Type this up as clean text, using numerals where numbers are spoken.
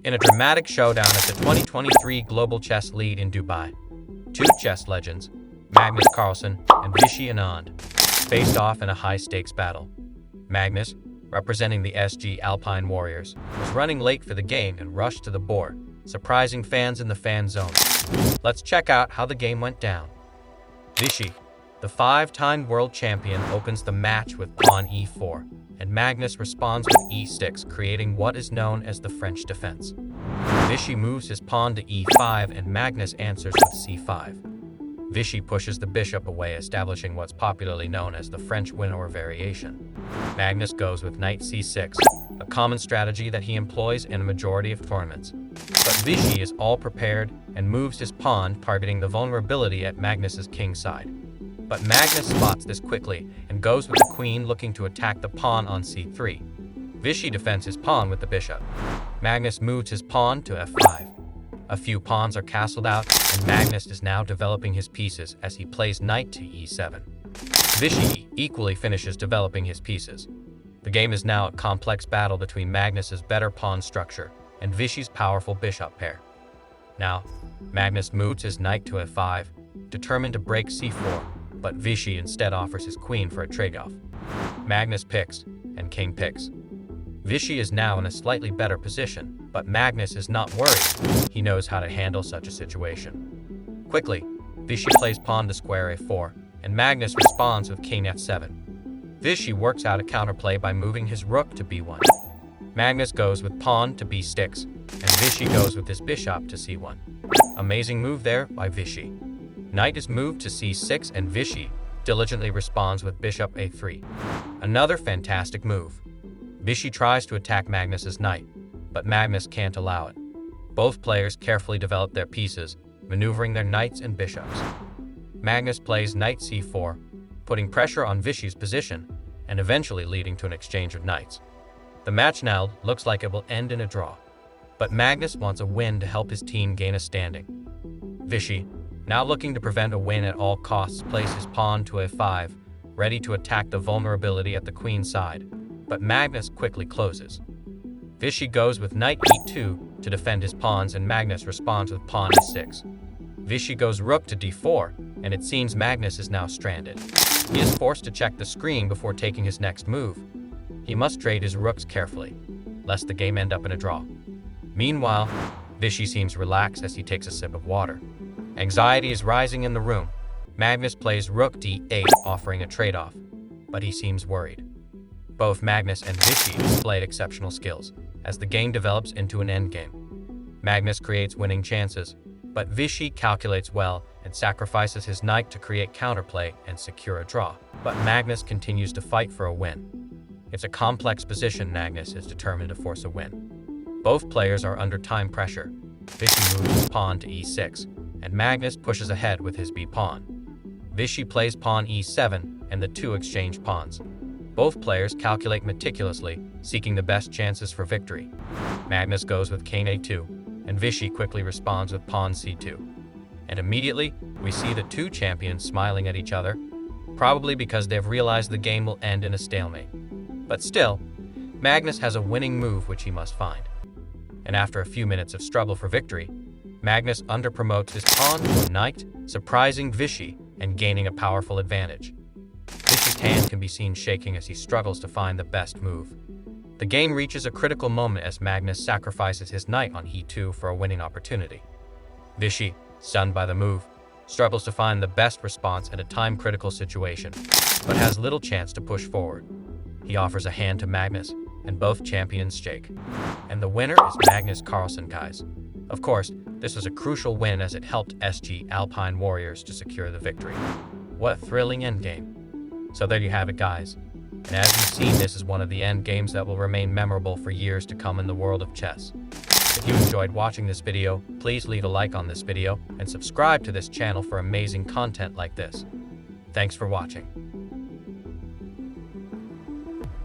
In a dramatic showdown at the 2023 Global Chess League in Dubai, two chess legends, Magnus Carlsen and Vishy Anand, faced off in a high-stakes battle. Magnus, representing the SG Alpine Warriors, was running late for the game and rushed to the board, surprising fans in the fan zone. Let's check out how the game went down. Vishy, the five-time world champion, opens the match with pawn e4, and Magnus responds with e6, creating what is known as the French defense. Vishy moves his pawn to e5 and Magnus answers with c5. Vishy pushes the bishop away, establishing what's popularly known as the French win-or variation. Magnus goes with knight c6, a common strategy that he employs in a majority of tournaments. But Vishy is all prepared and moves his pawn, targeting the vulnerability at Magnus's king side. But Magnus spots this quickly and goes with the queen, looking to attack the pawn on c3. Vishy defends his pawn with the bishop. Magnus moves his pawn to f5. A few pawns are castled out, and Magnus is now developing his pieces as he plays knight to e7. Vishy equally finishes developing his pieces. The game is now a complex battle between Magnus's better pawn structure and Vishy's powerful bishop pair. Now, Magnus moves his knight to f5, determined to break c4, but Vishy instead offers his queen for a trade-off. Magnus picks, and king picks. Vishy is now in a slightly better position, but Magnus is not worried. He knows how to handle such a situation. Quickly, Vishy plays pawn to square a4, and Magnus responds with king f7. Vishy works out a counterplay by moving his rook to b1. Magnus goes with pawn to b6, and Vishy goes with his bishop to c1. Amazing move there by Vishy. Knight is moved to c6 and Vishy diligently responds with bishop a3. Another fantastic move. Vishy tries to attack Magnus's knight, but Magnus can't allow it. Both players carefully develop their pieces, maneuvering their knights and bishops. Magnus plays knight c4, putting pressure on Vishy's position and eventually leading to an exchange of knights. The match now looks like it will end in a draw, but Magnus wants a win to help his team gain a standing. Vishy, now looking to prevent a win at all costs, places his pawn to a5, ready to attack the vulnerability at the queen side, but Magnus quickly closes. Vishy goes with knight e2 to defend his pawns, and Magnus responds with pawn e6. Vishy goes rook to d4, and it seems Magnus is now stranded. He is forced to check the screen before taking his next move. He must trade his rooks carefully, lest the game end up in a draw. Meanwhile, Vishy seems relaxed as he takes a sip of water. Anxiety is rising in the room. Magnus plays rook d8, offering a trade-off, but he seems worried. Both Magnus and Vishy displayed exceptional skills as the game develops into an endgame. Magnus creates winning chances, but Vishy calculates well and sacrifices his knight to create counterplay and secure a draw. But Magnus continues to fight for a win. It's a complex position. Magnus is determined to force a win. Both players are under time pressure. Vishy moves his pawn to e6, and Magnus pushes ahead with his b-pawn. Vishy plays pawn e7, and the two exchange pawns. Both players calculate meticulously, seeking the best chances for victory. Magnus goes with king a2, and Vishy quickly responds with pawn c2. And immediately, we see the two champions smiling at each other, probably because they've realized the game will end in a stalemate. But still, Magnus has a winning move which he must find. And after a few minutes of struggle for victory, Magnus underpromotes his pawn to a knight, surprising Vishy and gaining a powerful advantage. Vishy's hand can be seen shaking as he struggles to find the best move. The game reaches a critical moment as Magnus sacrifices his knight on e2 for a winning opportunity. Vishy, stunned by the move, struggles to find the best response in a time-critical situation, but has little chance to push forward. He offers a hand to Magnus, and both champions shake. And the winner is Magnus Carlsen, guys. Of course, this was a crucial win as it helped SG Alpine Warriors to secure the victory. What a thrilling endgame. So there you have it, guys. And as you've seen, this is one of the end games that will remain memorable for years to come in the world of chess. If you enjoyed watching this video, please leave a like on this video and subscribe to this channel for amazing content like this. Thanks for watching.